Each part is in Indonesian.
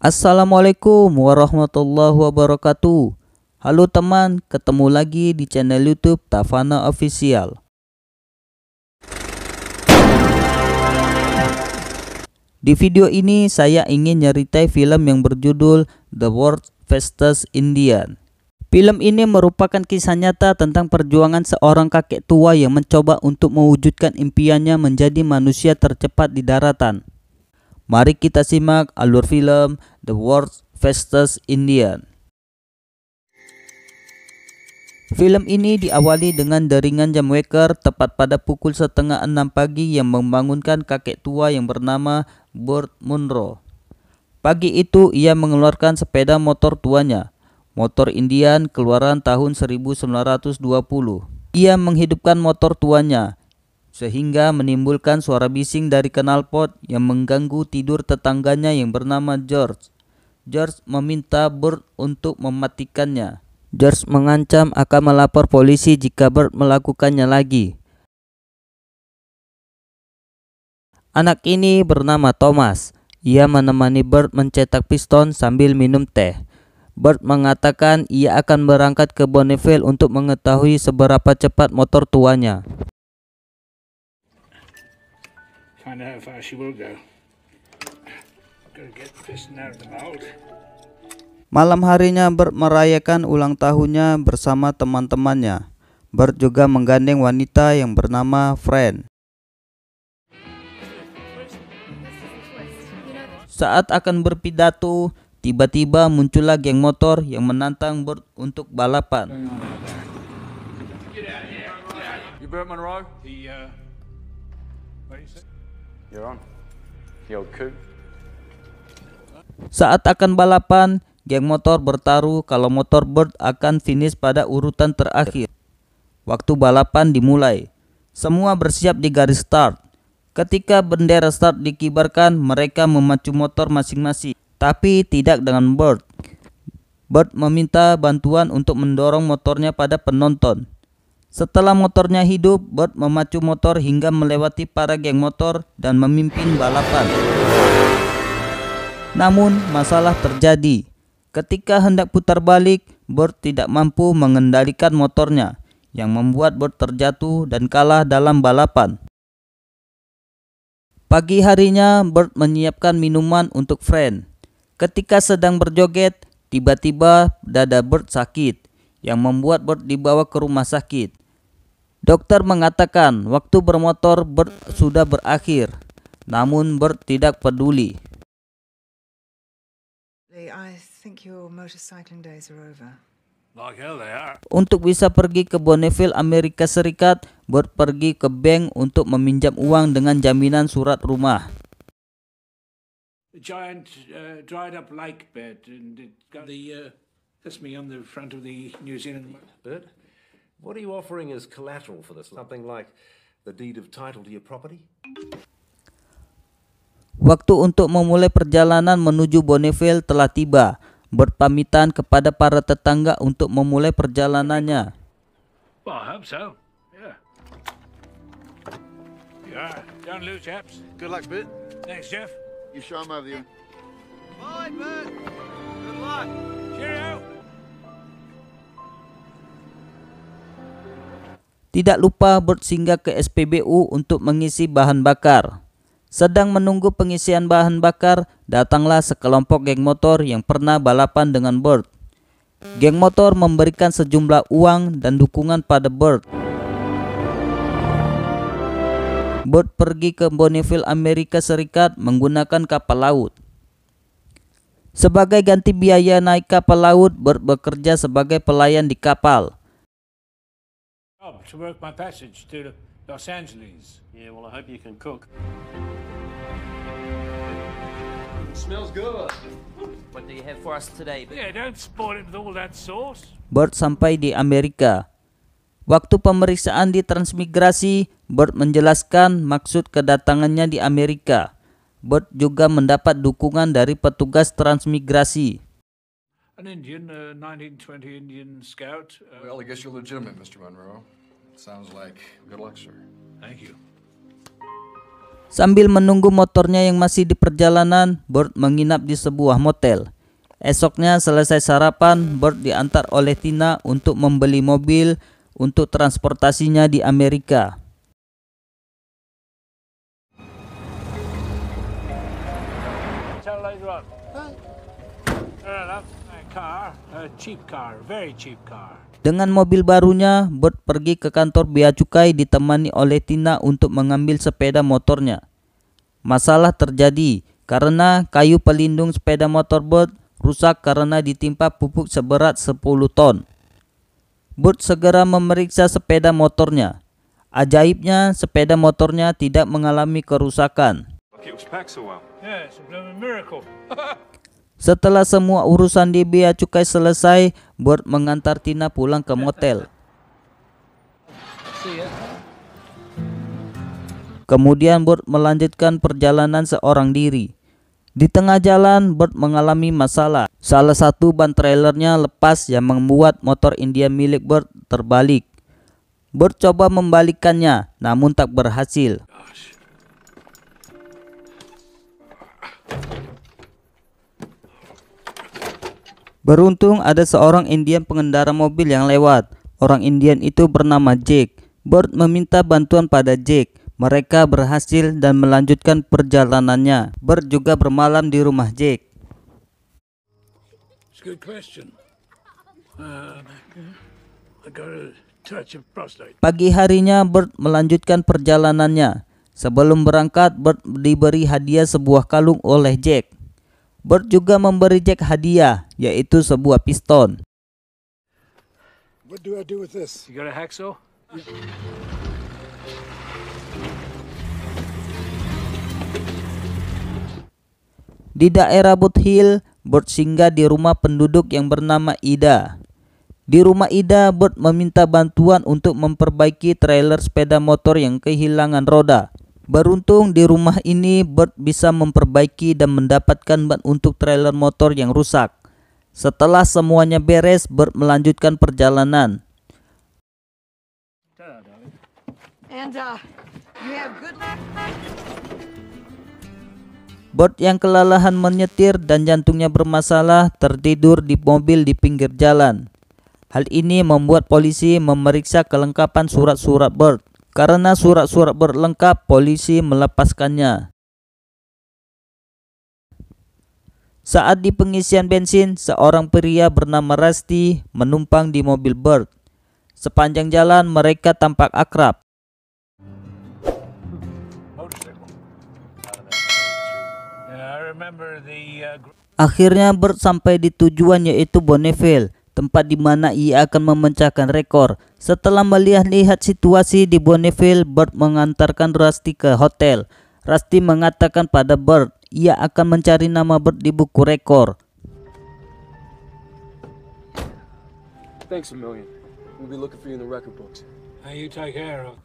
Assalamualaikum warahmatullahi wabarakatuh. Halo teman, ketemu lagi di channel YouTube Tafana Official. Di video ini saya ingin nyeritai film yang berjudul The World's Fastest Indian. Film ini merupakan kisah nyata tentang perjuangan seorang kakek tua yang mencoba untuk mewujudkan impiannya menjadi manusia tercepat di daratan. Mari kita simak alur film The World's Fastest Indian. Film ini diawali dengan deringan jam waker tepat pada pukul 5:30 pagi yang membangunkan kakek tua yang bernama Burt Munro. Pagi itu ia mengeluarkan sepeda motor tuanya, motor Indian keluaran tahun 1920. Ia menghidupkan motor tuanya sehingga menimbulkan suara bising dari knalpot yang mengganggu tidur tetangganya yang bernama George. George meminta Burt untuk mematikannya. George mengancam akan melapor polisi jika Burt melakukannya lagi. Anak ini bernama Thomas. Ia menemani Burt mencetak piston sambil minum teh. Burt mengatakan ia akan berangkat ke Bonneville untuk mengetahui seberapa cepat motor tuanya. Find out how far she will go. Gotta get the piston out of the mold. Malam harinya Burt merayakan ulang tahunnya bersama teman-temannya. Burt juga menggandeng wanita yang bernama Fran. Saat akan berpidato, tiba-tiba muncullah geng motor yang menantang Burt untuk balapan. You Burt Munro? What do you say? You're on. The old coup. Saat akan balapan, geng motor bertaruh kalau motor Burt akan finish pada urutan terakhir. Waktu balapan dimulai. Semua bersiap di garis start. Ketika bendera start dikibarkan, mereka memacu motor masing-masing, tapi tidak dengan Burt. Burt meminta bantuan untuk mendorong motornya pada penonton. Setelah motornya hidup, Burt memacu motor hingga melewati para geng motor dan memimpin balapan. Namun masalah terjadi. Ketika hendak putar balik, Burt tidak mampu mengendalikan motornya, yang membuat Burt terjatuh dan kalah dalam balapan. Pagi harinya, Burt menyiapkan minuman untuk Fran. Ketika sedang berjoget, tiba-tiba dada Burt sakit, yang membuat Burt dibawa ke rumah sakit. Dokter mengatakan waktu bermotor Burt sudah berakhir, namun Burt tidak peduli. I think your motorcycling days are over. Like hell they are. Untuk bisa pergi ke Bonneville, Amerika Serikat, Burt pergi ke bank untuk meminjam uang dengan jaminan surat rumah. A giant dried up lake bed, and it got that's me on the front of the New Zealand. Bert, what are you offering as collateral for this? Something like the deed of title to your property? Waktu untuk memulai perjalanan menuju Bonneville telah tiba. Burt pamitan kepada para tetangga untuk memulai perjalanannya. Well, I hope so. Yeah. Yeah. Don't lose, chaps. Good luck, Bert. Thanks, Jeff. You show him over there. Bye, Bert. Good luck. Cheerio. Tidak lupa Burt singgah ke SPBU untuk mengisi bahan bakar. Sedang menunggu pengisian bahan bakar, datanglah sekelompok geng motor yang pernah balapan dengan Burt. Geng motor memberikan sejumlah uang dan dukungan pada Burt. Burt pergi ke Bonneville, Amerika Serikat menggunakan kapal laut. Sebagai ganti biaya naik kapal laut, Burt bekerja sebagai pelayan di kapal. To work my passage to Los Angeles. Yeah, well, I hope you can cook. Smells good. What do you have for us today? Yeah, don't spoil it with all that sauce. Burt sampai di Amerika. Waktu pemeriksaan di transmigrasi, Burt menjelaskan maksud kedatangannya di Amerika. Burt juga mendapat dukungan dari petugas transmigrasi. An Indian, 1920 Indian scout. Well, I guess you're legitimate, Mr. Monroe. Sounds like good luck, sir. Thank you. Sambil menunggu motornya yang masih di perjalanan, Burt menginap di sebuah motel. Esoknya selesai sarapan, Burt diantar oleh Tina untuk membeli mobil untuk transportasinya di Amerika. Tell later on. Fair enough. A cheap car, very cheap car. Dengan mobil barunya, Burt pergi ke kantor bea cukai ditemani oleh Tina untuk mengambil sepeda motornya. Masalah terjadi karena kayu pelindung sepeda motor Burt rusak karena ditimpa pupuk seberat 10 ton. Burt segera memeriksa sepeda motornya. Ajaibnya, sepeda motornya tidak mengalami kerusakan. It was packed so well. Yeah, it's a blooming miracle. Setelah semua urusan di bea cukai selesai, Burt mengantar Tina pulang ke motel. See ya. Kemudian Burt melanjutkan perjalanan seorang diri. Di tengah jalan, Burt mengalami masalah. Salah satu ban trailernya lepas yang membuat motor India milik Burt terbalik. Burt coba membalikkannya, namun tak berhasil. Beruntung ada seorang Indian pengendara mobil yang lewat. Orang Indian itu bernama Jack. Burt meminta bantuan pada Jack. Mereka berhasil dan melanjutkan perjalanannya. Burt juga bermalam di rumah Jack. It's a good question. I got a touch of prostate. Pagi harinya Burt melanjutkan perjalanannya. Sebelum berangkat, Burt diberi hadiah sebuah kalung oleh Jack. Burt juga memberi Jack hadiah, yaitu sebuah piston. What do I do with this? You got a hacksaw? Di daerah Boot Hill, Burt singgah di rumah penduduk yang bernama Ida. Di rumah Ida, Burt meminta bantuan untuk memperbaiki trailer sepeda motor yang kehilangan roda. Beruntung di rumah ini Burt bisa memperbaiki dan mendapatkan ban untuk trailer motor yang rusak. Setelah semuanya beres, Burt melanjutkan perjalanan. And, you have good... Burt yang kelelahan menyetir dan jantungnya bermasalah tertidur di mobil di pinggir jalan. Hal ini membuat polisi memeriksa kelengkapan surat-surat Burt. Karena surat-surat Burt lengkap, polisi melepaskannya. Saat di pengisian bensin, seorang pria bernama Rusty menumpang di mobil Burt. Sepanjang jalan mereka tampak akrab. Akhirnya Burt sampai di tujuan, yaitu Bonneville, tempat di mana ia akan memecahkan rekor. Setelah melihat situasi di Bonneville, Burt mengantarkan Rusty ke hotel. Rusty mengatakan pada Burt, ia akan mencari nama Burt di buku rekor. Thanks a million. We'll be looking for you in the record books. You take care of.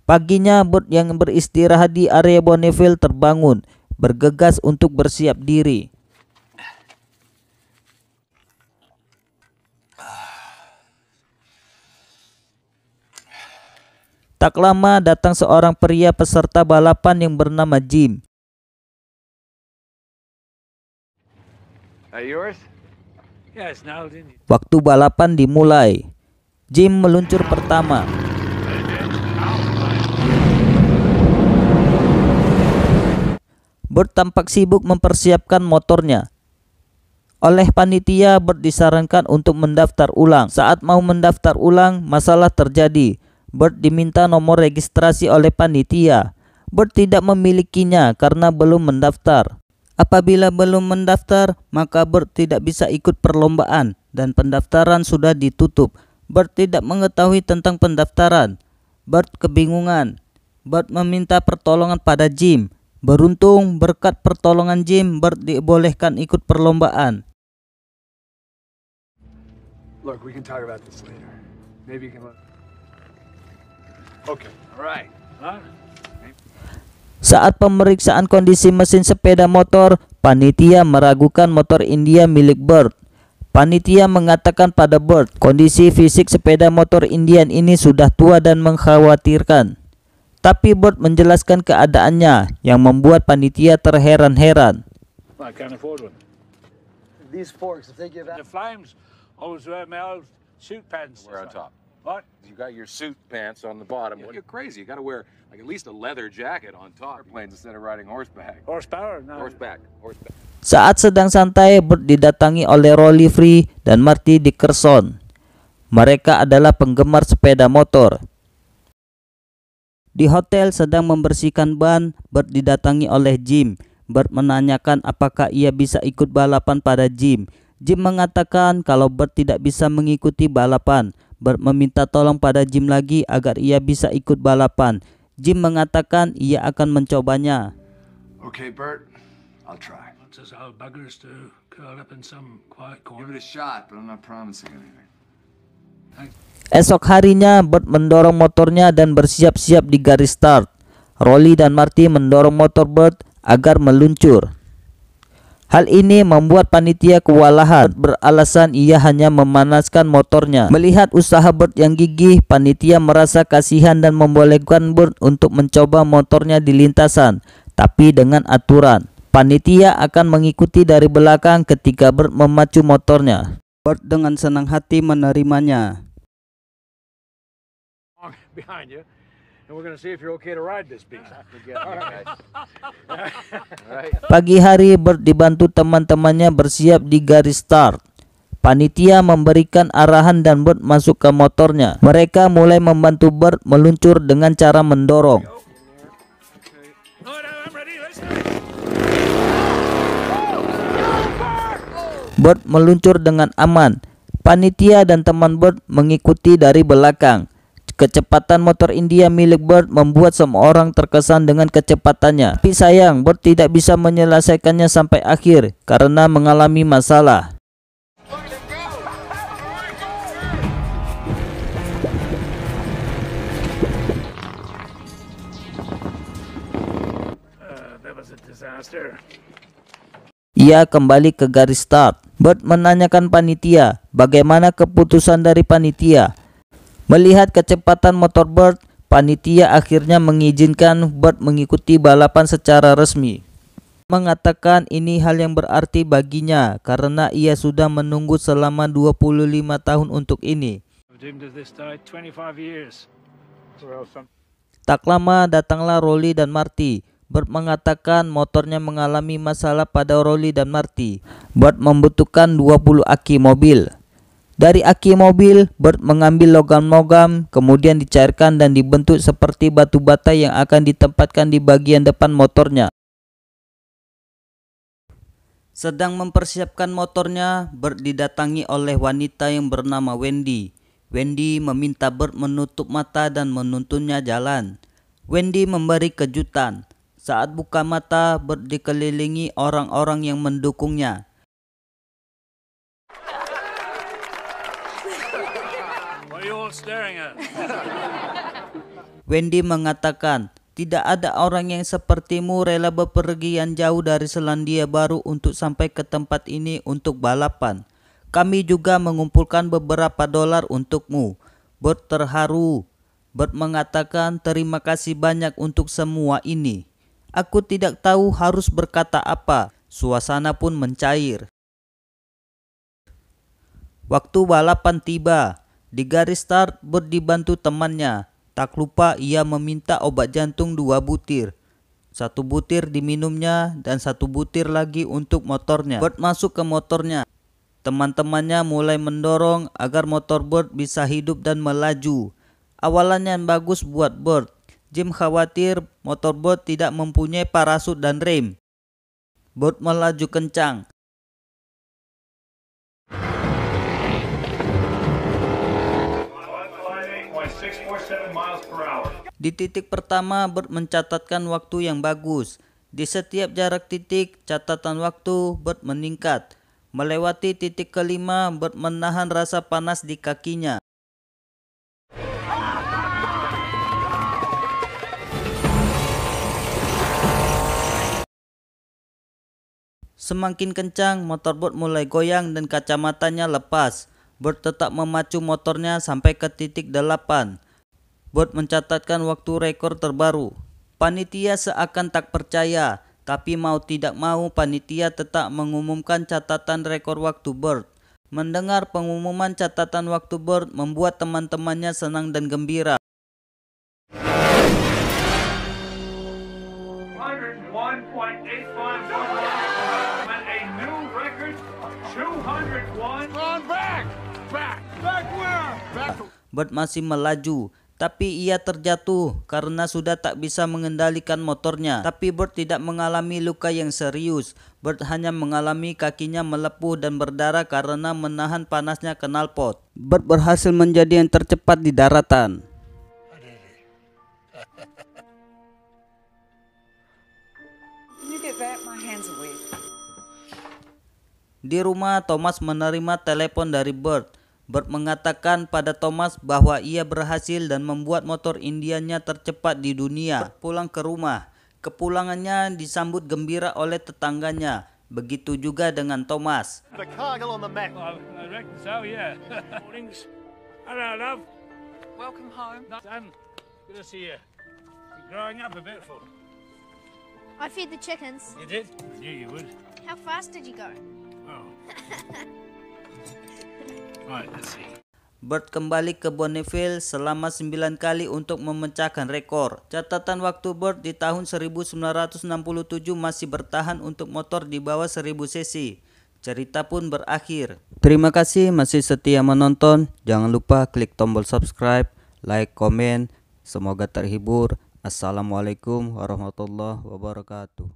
Paginya, Burt yang beristirahat di area Bonneville terbangun, bergegas untuk bersiap diri. Tak lama datang seorang pria peserta balapan yang bernama Jim. Yours? Yes, now didn't you? Waktu balapan dimulai. Jim meluncur pertama. Burt tampak sibuk mempersiapkan motornya. Oleh panitia, Burt disarankan untuk mendaftar ulang. Saat mau mendaftar ulang, masalah terjadi. Burt diminta nomor registrasi oleh panitia. Burt tidak memilikinya karena belum mendaftar. Apabila belum mendaftar, maka Burt tidak bisa ikut perlombaan dan pendaftaran sudah ditutup. Burt tidak mengetahui tentang pendaftaran. Burt kebingungan. Burt meminta pertolongan pada Jim. Beruntung berkat pertolongan Jim, Burt dibolehkan ikut perlombaan. Look, we can talk about this later. Maybe you can look. Okay. All right. Huh? Saat pemeriksaan kondisi mesin sepeda motor, panitia meragukan motor India milik Burt. Panitia mengatakan pada Burt, kondisi fisik sepeda motor Indian ini sudah tua dan mengkhawatirkan. Tapi Bert menjelaskan keadaannya yang membuat panitia terheran-heran. I can't afford one. These forks, if they give out. The flames always wear my old suit pants. Wear on top. What? You got your suit pants on the bottom. You're crazy. You got to wear like at least a leather jacket on top. Airplanes instead of riding horseback. Horsepower? No. Horseback. Horseback. Saat sedang santai, Bert didatangi oleh Rolly Free dan Marty Dickerson. Mereka adalah penggemar sepeda motor. Di hotel sedang membersihkan ban, Bert didatangi oleh Jim. Bert menanyakan apakah ia bisa ikut balapan pada Jim. Jim mengatakan kalau Bert tidak bisa mengikuti balapan. Bert meminta tolong pada Jim lagi agar ia bisa ikut balapan. Jim mengatakan ia akan mencobanya. Okay, Bert, I'll try. Wants us old buggers to curl up in some quiet Give corner. it a shot, but I'm not promising anything. Esok harinya, Bert mendorong motornya dan bersiap-siap di garis start. Rolly dan Marty mendorong motor Bert agar meluncur. Hal ini membuat panitia kewalahan. Beralasan ia hanya memanaskan motornya. Melihat usaha Bert yang gigih, panitia merasa kasihan dan membolehkan Bert untuk mencoba motornya di lintasan, tapi dengan aturan. Panitia akan mengikuti dari belakang ketika Bert memacu motornya. Bert dengan senang hati menerimanya. Behind you, and we're going to see if you're okay to ride this beast. Pagi hari, Bert dibantu teman-temannya bersiap di garis start. Panitia memberikan arahan dan Bert masuk ke motornya. Mereka mulai membantu Bert meluncur dengan cara mendorong. Bert meluncur dengan aman. Panitia dan teman Bert mengikuti dari belakang. Kecepatan motor India milik Bert membuat semua orang terkesan dengan kecepatannya. Tapi sayang, Bert tidak bisa menyelesaikannya sampai akhir karena mengalami masalah. That was a disaster. Ia kembali ke garis start. Bert menanyakan panitia, bagaimana keputusan dari panitia. Melihat kecepatan motor Bert, panitia akhirnya mengizinkan Bert mengikuti balapan secara resmi. Mengatakan ini hal yang berarti baginya karena ia sudah menunggu selama 25 tahun untuk ini. Doomed to this day, 25 years. Tak lama datanglah Rolly dan Marty. Bert mengatakan motornya mengalami masalah pada Rolly dan Marty. Bert membutuhkan 20 aki mobil. Dari aki mobil, Bert mengambil logam-logam, kemudian dicairkan dan dibentuk seperti batu bata yang akan ditempatkan di bagian depan motornya. Sedang mempersiapkan motornya, Bert didatangi oleh wanita yang bernama Wendy. Wendy meminta Bert menutup mata dan menuntunnya jalan. Wendy memberi kejutan. Saat buka mata, Bert dikelilingi orang-orang yang mendukungnya. What are you all staring at? Wendy mengatakan, tidak ada orang yang sepertimu rela bepergian jauh dari Selandia Baru untuk sampai ke tempat ini untuk balapan. Kami juga mengumpulkan beberapa dolar untukmu. Bert terharu. Bert mengatakan terima kasih banyak untuk semua ini. Aku tidak tahu harus berkata apa. Suasana pun mencair. Waktu balapan tiba. Di garis start, Bert dibantu temannya. Tak lupa ia meminta obat jantung 2 butir. 1 butir diminumnya dan 1 butir lagi untuk motornya. Bert masuk ke motornya. Teman-temannya mulai mendorong agar motor Bert bisa hidup dan melaju. Awalannya bagus buat Bert. Jim khawatir motor Bert tidak mempunyai parasut dan rem. Bert melaju kencang. Di titik pertama, Bert mencatatkan waktu yang bagus. Di setiap jarak titik, catatan waktu Bert meningkat. Melewati titik kelima, Bert menahan rasa panas di kakinya. Semakin kencang, motor Bert mulai goyang dan kacamatanya lepas. Bert tetap memacu motornya sampai ke titik 8. Burt mencatatkan waktu rekor terbaru. Panitia seakan tak percaya, tapi mau tidak mau panitia tetap mengumumkan catatan rekor waktu Burt. Mendengar pengumuman catatan waktu Burt membuat teman-temannya senang dan gembira. 101.85 and a new record 201. Run back where? Burt masih melaju, tapi ia terjatuh karena sudah tak bisa mengendalikan motornya. Tapi Burt tidak mengalami luka yang serius. Burt hanya mengalami kakinya melepuh dan berdarah karena menahan panasnya knalpot. Burt berhasil menjadi yang tercepat di daratan. Di rumah, Thomas menerima telepon dari Burt. Burt mengatakan pada Thomas bahwa ia berhasil dan membuat motor Indianya tercepat di dunia. Burt pulang ke rumah. Kepulangannya disambut gembira oleh tetangganya. Begitu juga dengan Thomas. I reckon so, yeah. Mornings. Hello, love. Welcome home. Son, good to see you. You're growing up a bit full. I feed the chickens. You did? I knew you would. How fast did you go? Oh. Right, let's see. Burt kembali ke Bonneville selama 9 kali untuk memecahkan rekor. Catatan waktu Burt di tahun 1967 masih bertahan untuk motor di bawah 1000 cc. Cerita pun berakhir. Terima kasih masih setia menonton. Jangan lupa klik tombol subscribe, like, komen. Semoga terhibur. Assalamualaikum warahmatullahi wabarakatuh.